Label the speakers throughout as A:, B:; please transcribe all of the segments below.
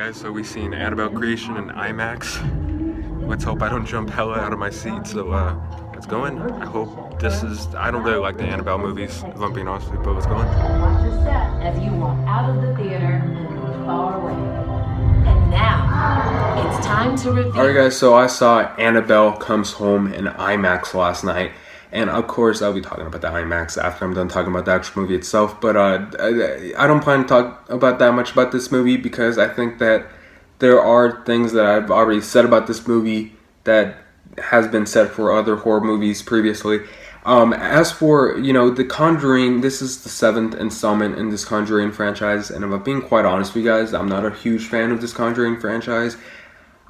A: Guys, so we seen Annabelle Creation in IMAX. Let's hope I don't jump hella out of my seat. So let's go in. I hope this is. I don't really like the Annabelle movies, if I'm being honest with you, but let's go in.
B: Watch your step as you walk out of the theater and move far away. And now it's time to reveal.
A: Alright, guys, so I saw Annabelle Comes Home in IMAX last night. And of course, I'll be talking about the IMAX after I'm done talking about the actual movie itself. But I don't plan to talk about that much about this movie because I think that there are things that I've already said about this movie that has been said for other horror movies previously. As for, The Conjuring, this is the 7th installment in this Conjuring franchise. And if I'm being quite honest with you guys, I'm not a huge fan of this Conjuring franchise.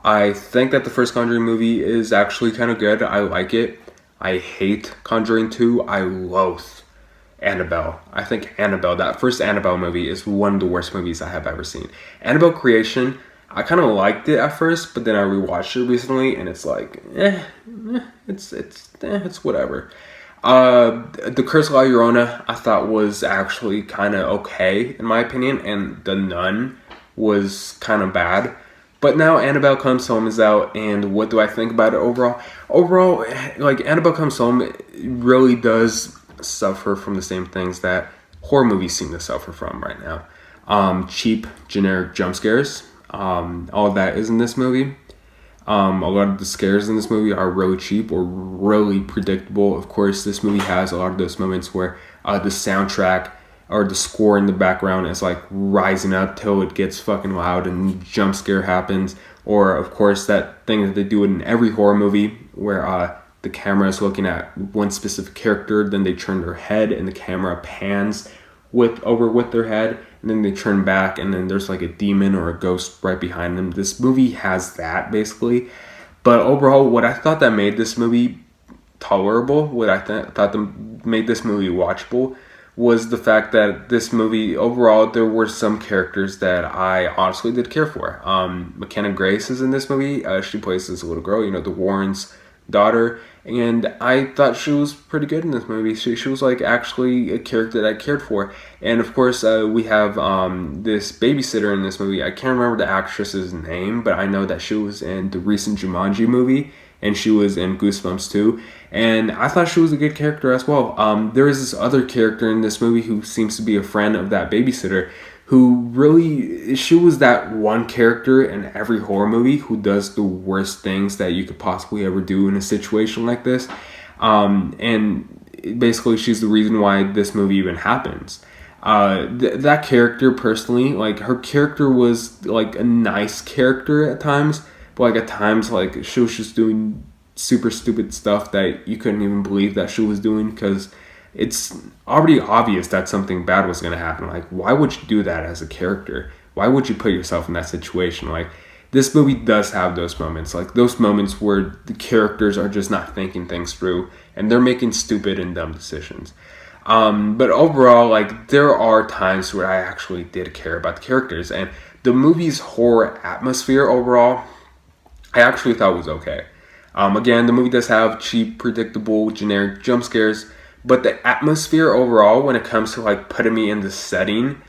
A: I think that the first Conjuring movie is actually kind of good. I like it. I hate Conjuring 2. I loathe Annabelle. I think Annabelle, that first Annabelle movie, is one of the worst movies I have ever seen. Annabelle Creation, I kind of liked it at first, but then I rewatched it recently, and it's like, it's whatever. The Curse of La Llorona, I thought was actually kind of okay, in my opinion, and The Nun was kind of bad. But now Annabelle Comes Home is out, and what do I think about it overall? Overall, Annabelle Comes Home really does suffer from the same things that horror movies seem to suffer from right now. Cheap, generic jump scares. All of that is in this movie. A lot of the scares in this movie are really cheap or really predictable. Of course, this movie has a lot of those moments where the soundtrack or the score in the background is like rising up till it gets fucking loud and jump scare happens. Or of course that thing that they do in every horror movie where the camera is looking at one specific character, then they turn their head and the camera pans over with their head, and then they turn back and then there's like a demon or a ghost right behind them. This movie has that basically. But overall, what I thought that made this movie tolerable, what I thought that made this movie watchable, was the fact that this movie, overall, there were some characters that I honestly did care for. McKenna Grace is in this movie. She plays this little girl, the Warrens' daughter. And I thought she was pretty good in this movie. She was like actually a character that I cared for. And of course, we have this babysitter in this movie. I can't remember the actress's name, but I know that she was in the recent Jumanji movie. And she was in Goosebumps too. And I thought she was a good character as well. There is this other character in this movie who seems to be a friend of that babysitter, who really, she was that one character in every horror movie who does the worst things that you could possibly ever do in a situation like this. And basically she's the reason why this movie even happens. That character personally, her character was like a nice character at times, but at times she was just doing super stupid stuff that you couldn't even believe that she was doing, because it's already obvious that something bad was going to happen. Why would you do that as a character? Why would you put yourself in that situation? This movie does have those moments, those moments where the characters are just not thinking things through and they're making stupid and dumb decisions. But overall, there are times where I actually did care about the characters, and the movie's horror atmosphere overall, I actually thought was okay. Again, the movie does have cheap, predictable, generic jump scares, but the atmosphere overall, when it comes to putting me in the setting,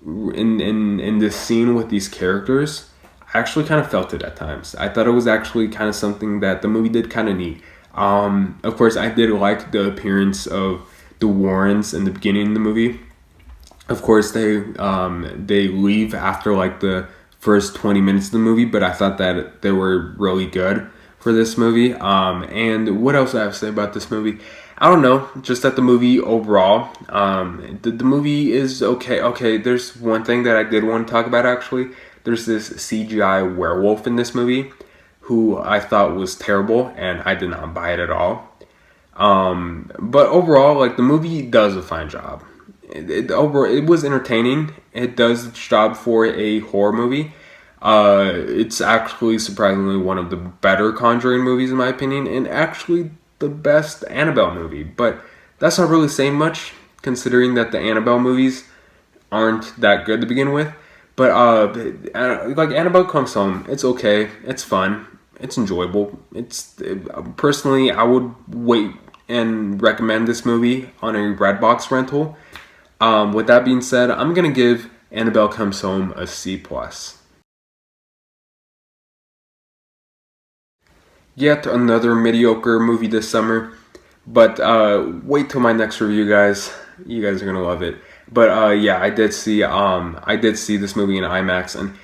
A: in this scene with these characters, I actually kind of felt it at times. I thought it was actually kind of something that the movie did kind of neat. Of course, I did like the appearance of the Warrens in the beginning of the movie. Of course, they leave after the first 20 minutes of the movie, but I thought that they were really good for this movie. And what else do I have to say about this movie? I don't know, just that the movie overall, the movie is okay. Okay, there's one thing that I did want to talk about actually. There's this CGI werewolf in this movie who I thought was terrible, and I did not buy it at all. But overall, the movie does a fine job. It was entertaining. It does its job for a horror movie. It's actually surprisingly one of the better Conjuring movies in my opinion, and actually the best Annabelle movie. But that's not really saying much, considering that the Annabelle movies aren't that good to begin with. But Annabelle Comes Home, it's okay, it's fun, it's enjoyable. Personally, I would wait and recommend this movie on a Redbox rental. With that being said, I'm gonna give Annabelle Comes Home a C+. yet another mediocre movie this summer. But wait till my next review, guys. You guys are gonna love it. But yeah, I did see this movie in IMAX, and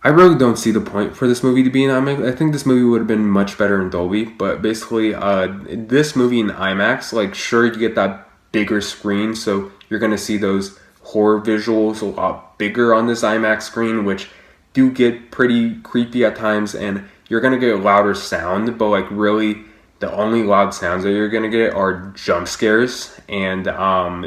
A: I really don't see the point for this movie to be in IMAX. I think this movie would have been much better in Dolby. But basically, this movie in IMAX, like, sure, you get that bigger screen, so you're gonna see those horror visuals a lot bigger on this IMAX screen, which do get pretty creepy at times, and you're gonna get louder sound. But like, really, the only loud sounds that you're gonna get are jump scares, and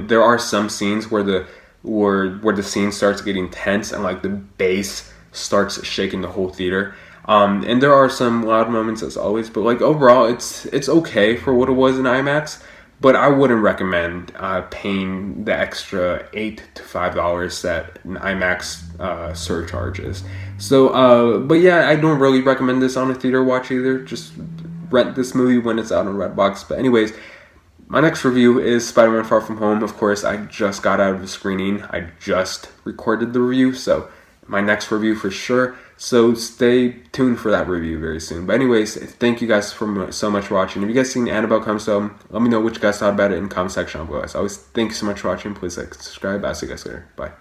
A: there are some scenes where the scene starts getting tense and like the bass starts shaking the whole theater. And there are some loud moments as always, but like overall, it's okay for what it was in IMAX. But I wouldn't recommend paying the extra $8 to $5 that an IMAX surcharge is. So, but yeah, I don't really recommend this on a theater watch either. Just rent this movie when it's out on Redbox. But anyways, my next review is Spider-Man Far From Home. Of course, I just got out of the screening. I just recorded the review, so my next review for sure. So stay tuned for that review very soon. But anyways, thank you guys so much for watching. If you guys seen Annabelle Comes Home, let me know what you guys thought about it in the comment section below. As always, thank you so much for watching. Please like, subscribe. I'll see you guys later. Bye.